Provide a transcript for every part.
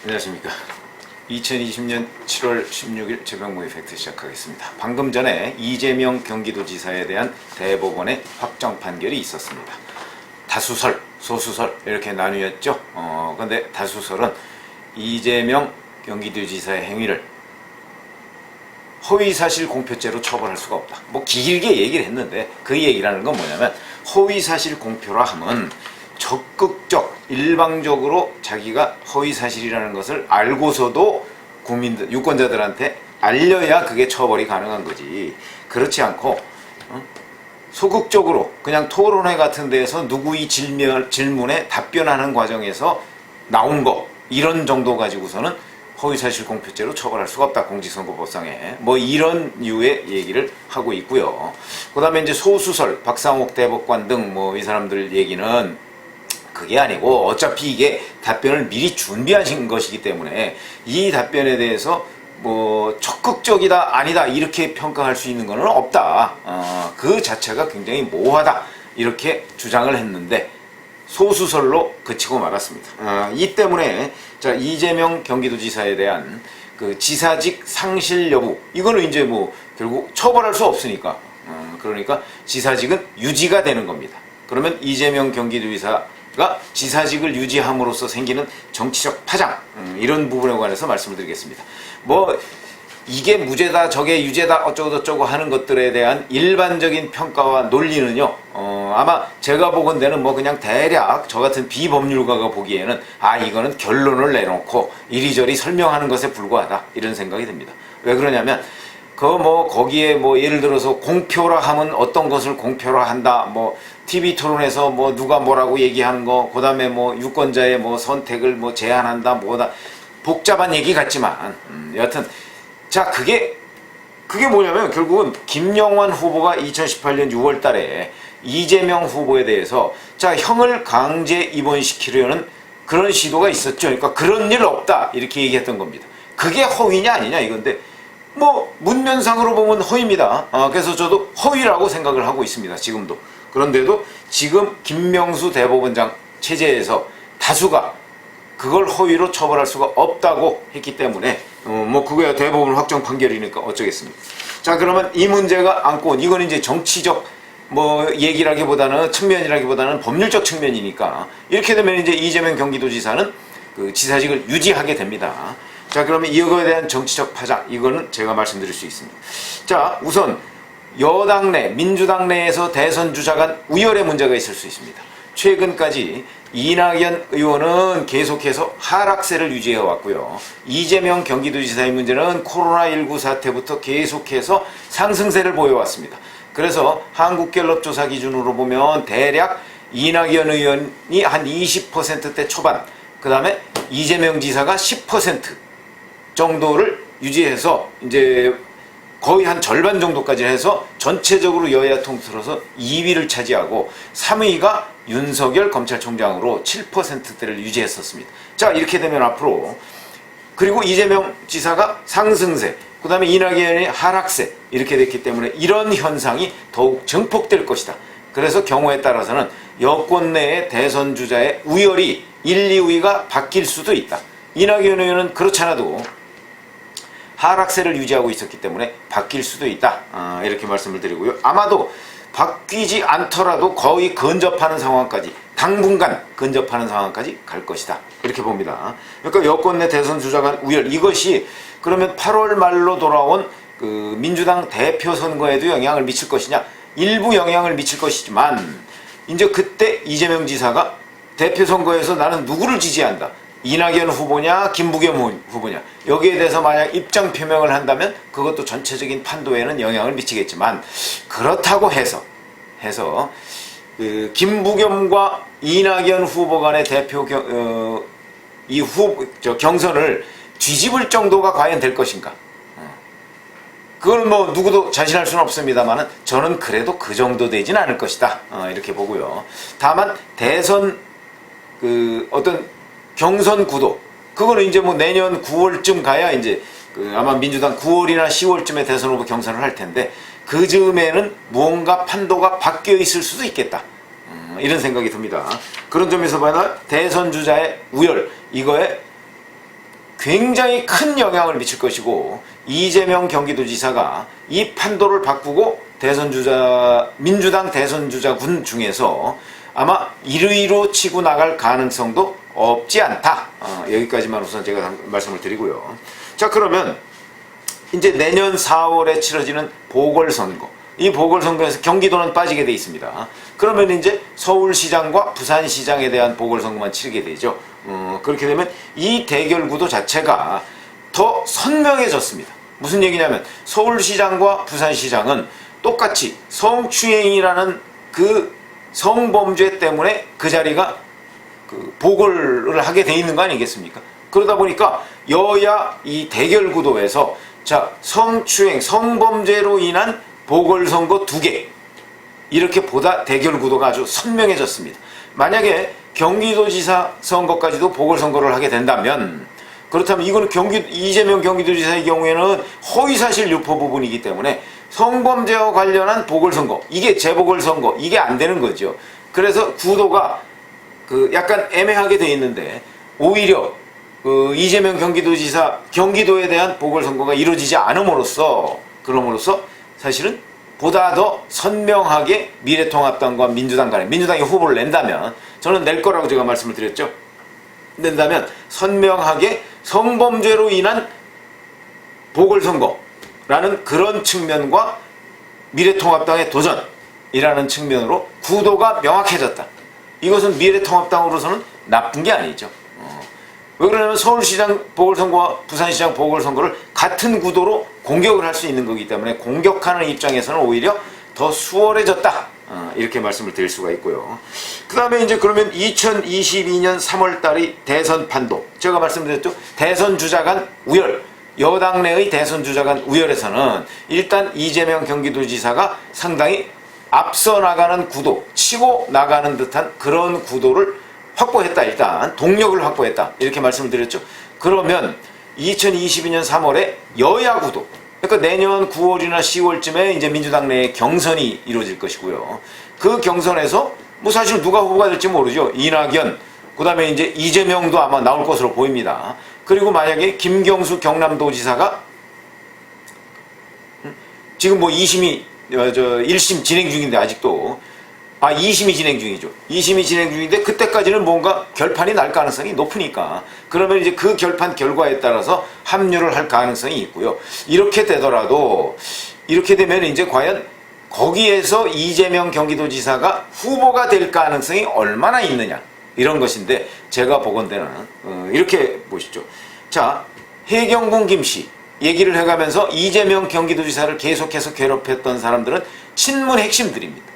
안녕하십니까. 2020년 7월 16일 최병무의 팩트 시작하겠습니다. 방금 전에 이재명 경기도지사에 대한 대법원의 확정 판결이 있었습니다. 다수설, 소수설 이렇게 나뉘었죠. 근데 다수설은 이재명 경기도지사의 행위를 허위사실 공표죄로 처벌할 수가 없다. 뭐 길게 얘기를 했는데 그 얘기라는 건 뭐냐면 허위사실 공표라 하면 적극적, 일방적으로 자기가 허위사실이라는 것을 알고서도 국민들, 유권자들한테 알려야 그게 처벌이 가능한 거지. 그렇지 않고 소극적으로 그냥 토론회 같은 데에서 누구의 질문에 답변하는 과정에서 나온 거 이런 정도 가지고서는 허위사실 공표죄로 처벌할 수가 없다. 공직선거법상에. 뭐 이런 류의 얘기를 하고 있고요. 그 다음에 이제 소수설, 박상옥 대법관 등 뭐 이 사람들 얘기는 그게 아니고 어차피 이게 답변을 미리 준비하신 것이기 때문에 이 답변에 대해서 뭐 적극적이다 아니다 이렇게 평가할 수 있는 것은 없다. 그 자체가 굉장히 모호하다 이렇게 주장을 했는데 소수설로 그치고 말았습니다. 이 때문에 자 이재명 경기도지사에 대한 그 지사직 상실 여부 이거는 이제 뭐 결국 처벌할 수 없으니까 그러니까 지사직은 유지가 되는 겁니다. 그러면 이재명 경기도지사가 지사직을 유지함으로써 생기는 정치적 파장 이런 부분에 관해서 말씀을 드리겠습니다. 뭐 이게 무죄다 저게 유죄다 어쩌고저쩌고 하는 것들에 대한 일반적인 평가와 논리는요 아마 제가 보건대는 뭐 그냥 대략 저 같은 비법률가가 보기에는 이거는 결론을 내놓고 이리저리 설명하는 것에 불과하다 이런 생각이 듭니다. 왜 그러냐면 거기에 뭐 예를 들어서 공표라 하면 어떤 것을 공표라 한다 뭐 TV 토론에서 뭐 누가 뭐라고 얘기하는 거 그다음에 뭐 유권자의 뭐 선택을 뭐 제한한다 뭐다 복잡한 얘기 같지만 여하튼 자 그게 뭐냐면 결국은 김영환 후보가 2018년 6월 달에 이재명 후보에 대해서 자 형을 강제 입원시키려는 그런 시도가 있었죠. 그러니까 그런 일 없다 이렇게 얘기했던 겁니다. 그게 허위냐 아니냐 이건데 뭐 문면상으로 보면 허위입니다. 그래서 저도 허위라고 생각을 하고 있습니다. 지금도. 그런데도 지금 김명수 대법원장 체제에서 다수가 그걸 허위로 처벌할 수가 없다고 했기 때문에 뭐 그거야 대법원 확정 판결이니까 어쩌겠습니까. 자 그러면 이 문제가 안고 온 이건 이제 정치적 뭐 얘기라기보다는 측면이라기보다는 법률적 측면이니까 이렇게 되면 이제 이재명 경기도지사는 그 지사직을 유지하게 됩니다. 자 그러면 이거에 대한 정치적 파장 이거는 제가 말씀드릴 수 있습니다. 자 우선 여당 내 민주당 내에서 대선 주자 간 우열의 문제가 있을 수 있습니다. 최근까지 이낙연 의원은 계속해서 하락세를 유지해 왔고요. 이재명 경기도지사의 문제는 코로나19 사태부터 계속해서 상승세를 보여왔습니다. 그래서 한국갤럽 조사 기준으로 보면 대략 이낙연 의원이 한 20%대 초반 그 다음에 이재명 지사가 10% 정도를 유지해서 이제 거의 한 절반 정도까지 해서 전체적으로 여야 통틀어서 2위를 차지하고 3위가 윤석열 검찰총장으로 7%대를 유지했었습니다. 자 이렇게 되면 앞으로 그리고 이재명 지사가 상승세 그 다음에 이낙연이 하락세 이렇게 됐기 때문에 이런 현상이 더욱 증폭될 것이다. 그래서 경우에 따라서는 여권 내의 대선 주자의 우열이 1, 2위가 바뀔 수도 있다. 이낙연 의원은 그렇지 않아도 하락세를 유지하고 있었기 때문에 바뀔 수도 있다. 이렇게 말씀을 드리고요. 아마도 바뀌지 않더라도 거의 근접하는 상황까지 당분간 근접하는 상황까지 갈 것이다. 이렇게 봅니다. 그러니까 여권 내 대선 주자 간 우열 이것이 그러면 8월 말로 돌아온 그 민주당 대표 선거에도 영향을 미칠 것이냐? 일부 영향을 미칠 것이지만 이제 그때 이재명 지사가 대표 선거에서 나는 누구를 지지한다. 이낙연 후보냐 김부겸 후보냐 여기에 대해서 만약 입장 표명을 한다면 그것도 전체적인 판도에는 영향을 미치겠지만 그렇다고 해서 그 김부겸과 이낙연 후보 간의 대표 경선을 뒤집을 정도가 과연 될 것인가 그걸 뭐 누구도 자신할 수는 없습니다만은 저는 그래도 그 정도 되진 않을 것이다 이렇게 보고요. 다만 대선 그 어떤 경선 구도 그거는 이제 뭐 내년 9월쯤 가야 이제 아마 민주당 9월이나 10월쯤에 대선 후보 경선을 할 텐데 그 즈음에는 무언가 판도가 바뀌어 있을 수도 있겠다 이런 생각이 듭니다. 그런 점에서 봐야 대선 주자의 우열 이거에 굉장히 큰 영향을 미칠 것이고, 이재명 경기도지사가 이 판도를 바꾸고 민주당 대선주자군 중에서 아마 1위로 치고 나갈 가능성도 없지 않다. 여기까지만 우선 제가 말씀을 드리고요. 자, 그러면 이제 내년 4월에 치러지는 보궐선거, 이 보궐선거에서 경기도는 빠지게 돼 있습니다. 그러면 이제 서울시장과 부산시장에 대한 보궐선거만 치르게 되죠. 그렇게 되면 이 대결 구도 자체가 더 선명해졌습니다. 무슨 얘기냐면 서울시장과 부산시장은 똑같이 성추행이라는 그 성범죄 때문에 그 자리가 보궐을 하게 돼 있는 거 아니겠습니까? 그러다 보니까 여야 이 대결 구도에서 자, 성추행, 성범죄로 인한 보궐선거 2개, 이렇게 보다 대결 구도가 아주 선명해졌습니다. 만약에 경기도지사 선거까지도 보궐선거를 하게 된다면, 그렇다면 이거는 이재명 경기도지사의 경우에는 허위사실 유포 부분이기 때문에 성범죄와 관련한 보궐선거, 이게 재보궐선거, 이게 안 되는 거죠. 그래서 구도가 약간 애매하게 돼 있는데, 오히려 이재명 경기도지사 경기도에 대한 보궐선거가 이루어지지 않음으로써, 그럼으로써 사실은 보다 더 선명하게 미래통합당과 민주당 간에, 민주당이 후보를 낸다면, 저는 낼 거라고 제가 말씀을 드렸죠. 낸다면 선명하게 성범죄로 인한 보궐선거라는 그런 측면과 미래통합당의 도전이라는 측면으로 구도가 명확해졌다. 이것은 미래통합당으로서는 나쁜 게 아니죠. 왜 그러냐면 서울시장 보궐선거와 부산시장 보궐선거를 같은 구도로 공격을 할 수 있는 거기 때문에 공격하는 입장에서는 오히려 더 수월해졌다. 이렇게 말씀을 드릴 수가 있고요. 그 다음에 이제 그러면 2022년 3월 달이 대선 판도. 제가 말씀드렸죠. 대선 주자 간 우열. 여당 내의 대선 주자 간 우열에서는 일단 이재명 경기도지사가 상당히 앞서 나가는 구도, 치고 나가는 듯한 그런 구도를 확보했다. 일단 동력을 확보했다. 이렇게 말씀을 드렸죠. 그러면 2022년 3월에 여야 구도, 그러니까 내년 9월이나 10월쯤에 이제 민주당 내에 경선이 이루어질 것이고요. 그 경선에서 뭐 사실 누가 후보가 될지 모르죠. 이낙연, 그 다음에 이제 이재명도 아마 나올 것으로 보입니다. 그리고 만약에 김경수 경남도지사가 지금 뭐 1심 진행 중인데 아직도 2심이 진행 중이죠. 2심이 진행 중인데 그때까지는 뭔가 결판이 날 가능성이 높으니까, 그러면 이제 그 결판 결과에 따라서 합류를 할 가능성이 있고요. 이렇게 되더라도, 이렇게 되면 이제 과연 거기에서 이재명 경기도지사가 후보가 될 가능성이 얼마나 있느냐, 이런 것인데, 제가 보건대는 이렇게 보시죠. 자, 해경군 김씨 얘기를 해가면서 이재명 경기도지사를 계속해서 괴롭혔던 사람들은 친문 핵심들입니다.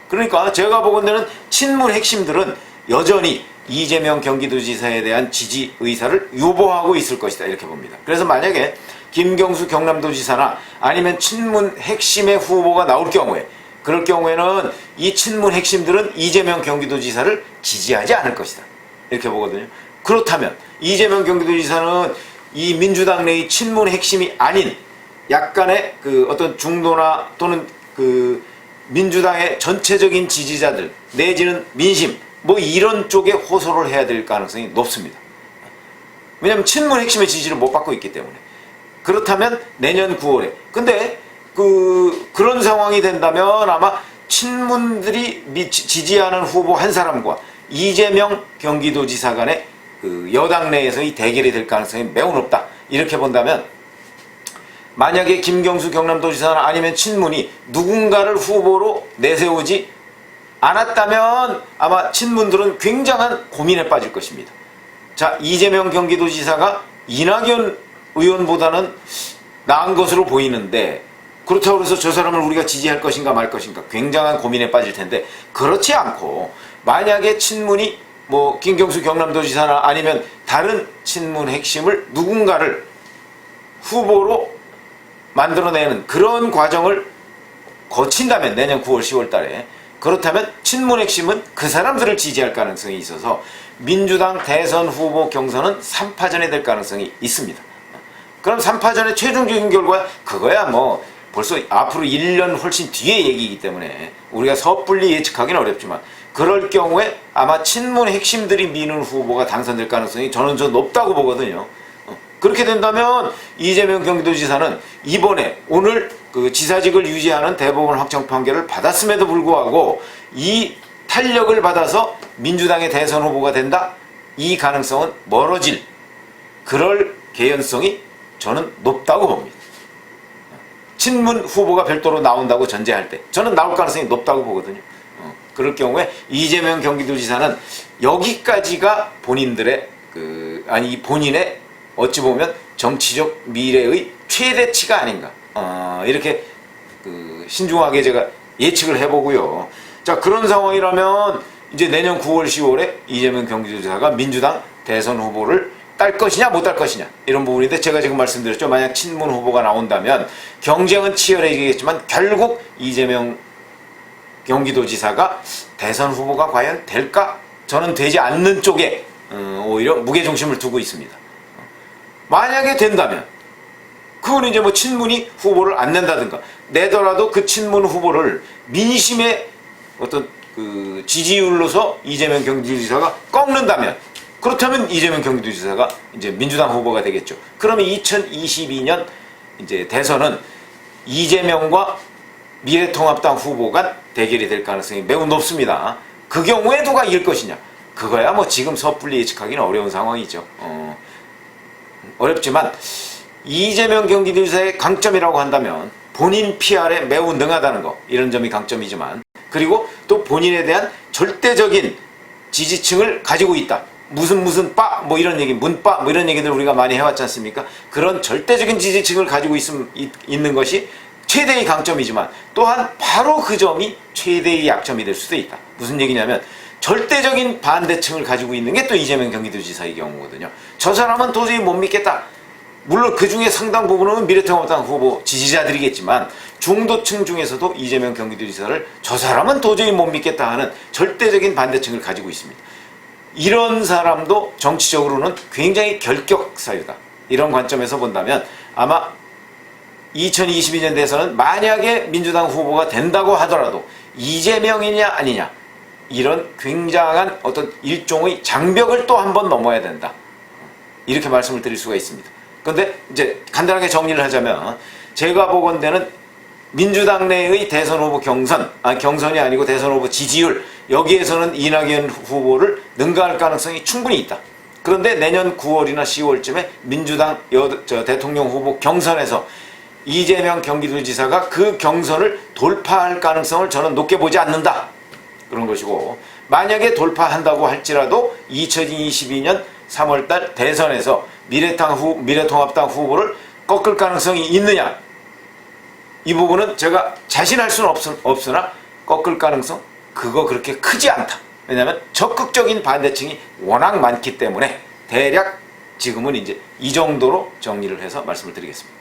그러니까 제가 보건대는 친문 핵심들은 여전히 이재명 경기도지사에 대한 지지 의사를 유보하고 있을 것이다, 이렇게 봅니다. 그래서 만약에 김경수 경남도지사나 아니면 친문 핵심의 후보가 나올 경우에, 그럴 경우에는 이 친문 핵심들은 이재명 경기도지사를 지지하지 않을 것이다, 이렇게 보거든요. 그렇다면 이재명 경기도지사는 이 민주당 내의 친문 핵심이 아닌 약간의 어떤 중도나 또는 민주당의 전체적인 지지자들 내지는 민심 뭐 이런 쪽에 호소를 해야 될 가능성이 높습니다. 왜냐하면 친문 핵심의 지지를 못 받고 있기 때문에. 그렇다면 내년 9월에 근데 그런 상황이 된다면 아마 친문들이 지지하는 후보 한 사람과 이재명 경기도지사 간의 여당 내에서의 대결이 될 가능성이 매우 높다, 이렇게 본다면, 만약에 김경수 경남도지사나 아니면 친문이 누군가를 후보로 내세우지 않았다면 아마 친문들은 굉장한 고민에 빠질 것입니다. 자, 이재명 경기도지사가 이낙연 의원보다는 나은 것으로 보이는데, 그렇다고 해서 저 사람을 우리가 지지할 것인가 말 것인가 굉장한 고민에 빠질 텐데, 그렇지 않고 만약에 친문이 뭐 김경수 경남도지사나 아니면 다른 친문 핵심을 누군가를 후보로 만들어내는 그런 과정을 거친다면 내년 9월 10월 달에, 그렇다면 친문 핵심은 그 사람들을 지지할 가능성이 있어서 민주당 대선 후보 경선은 3파전이 될 가능성이 있습니다. 그럼 3파전의 최종적인 결과 그거야 뭐 벌써 앞으로 1년 훨씬 뒤의 얘기이기 때문에 우리가 섣불리 예측하기는 어렵지만, 그럴 경우에 아마 친문 핵심들이 미는 후보가 당선될 가능성이 저는 좀 높다고 보거든요. 그렇게 된다면 이재명 경기도지사는 이번에 오늘 그 지사직을 유지하는 대법원 확정 판결을 받았음에도 불구하고 이 탄력을 받아서 민주당의 대선 후보가 된다? 이 가능성은 멀어질 그럴 개연성이 저는 높다고 봅니다. 친문 후보가 별도로 나온다고 전제할 때 저는 나올 가능성이 높다고 보거든요. 그럴 경우에 이재명 경기도지사는 여기까지가 본인들의 본인의 어찌 보면 정치적 미래의 최대치가 아닌가 이렇게 신중하게 제가 예측을 해보고요. 자, 그런 상황이라면 이제 내년 9월 10월에 이재명 경기도지사가 민주당 대선 후보를 딸 것이냐 못 딸 것이냐 이런 부분인데 제가 지금 말씀드렸죠. 만약 친문 후보가 나온다면 경쟁은 치열해지겠지만 결국 이재명 경기도지사가 대선 후보가 과연 될까? 저는 되지 않는 쪽에 오히려 무게중심을 두고 있습니다. 만약에 된다면 그건 이제 뭐 친문이 후보를 안 낸다든가 내더라도 그 친문 후보를 민심의 어떤 그 지지율로서 이재명 경기도지사가 꺾는다면 그렇다면 이재명 경기도지사가 이제 민주당 후보가 되겠죠. 그러면 2022년 이제 대선은 이재명과 미래통합당 후보 간 대결이 될 가능성이 매우 높습니다. 그 경우에 누가 이길 것이냐? 그거야 뭐 지금 섣불리 예측하기는 어려운 상황이죠. 어렵지만 이재명 경기도지사의 강점이라고 한다면 본인 PR에 매우 능하다는 거 이런 점이 강점이지만 그리고 또 본인에 대한 절대적인 지지층을 가지고 있다. 무슨 빠 뭐 이런 얘기 문빠 뭐 이런 얘기들 우리가 많이 해왔지 않습니까? 그런 절대적인 지지층을 가지고 있는 것이 최대의 강점이지만 또한 바로 그 점이 최대의 약점이 될 수도 있다. 무슨 얘기냐면 절대적인 반대층을 가지고 있는 게 또 이재명 경기도지사의 경우거든요. 저 사람은 도저히 못 믿겠다. 물론 그 중에 상당 부분은 미래통합당 후보 지지자들이겠지만 중도층 중에서도 이재명 경기도지사를 저 사람은 도저히 못 믿겠다 하는 절대적인 반대층을 가지고 있습니다. 이런 사람도 정치적으로는 굉장히 결격 사유다. 이런 관점에서 본다면 아마 2022년 대선은 만약에 민주당 후보가 된다고 하더라도 이재명이냐 아니냐 이런 굉장한 어떤 일종의 장벽을 또 한 번 넘어야 된다. 이렇게 말씀을 드릴 수가 있습니다. 그런데 이제 간단하게 정리를 하자면 제가 보건대는 민주당 내의 대선 후보 경선이 아니고 대선 후보 지지율 여기에서는 이낙연 후보를 능가할 가능성이 충분히 있다. 그런데 내년 9월이나 10월쯤에 민주당 대통령 후보 경선에서 이재명 경기도지사가 그 경선을 돌파할 가능성을 저는 높게 보지 않는다. 그런 것이고 만약에 돌파한다고 할지라도 2022년 3월달 대선에서 미래통합당 후보를 꺾을 가능성이 있느냐 이 부분은 제가 자신할 수는 없으나 꺾을 가능성 그거 그렇게 크지 않다. 왜냐하면 적극적인 반대층이 워낙 많기 때문에 대략 지금은 이제 이 정도로 정리를 해서 말씀을 드리겠습니다.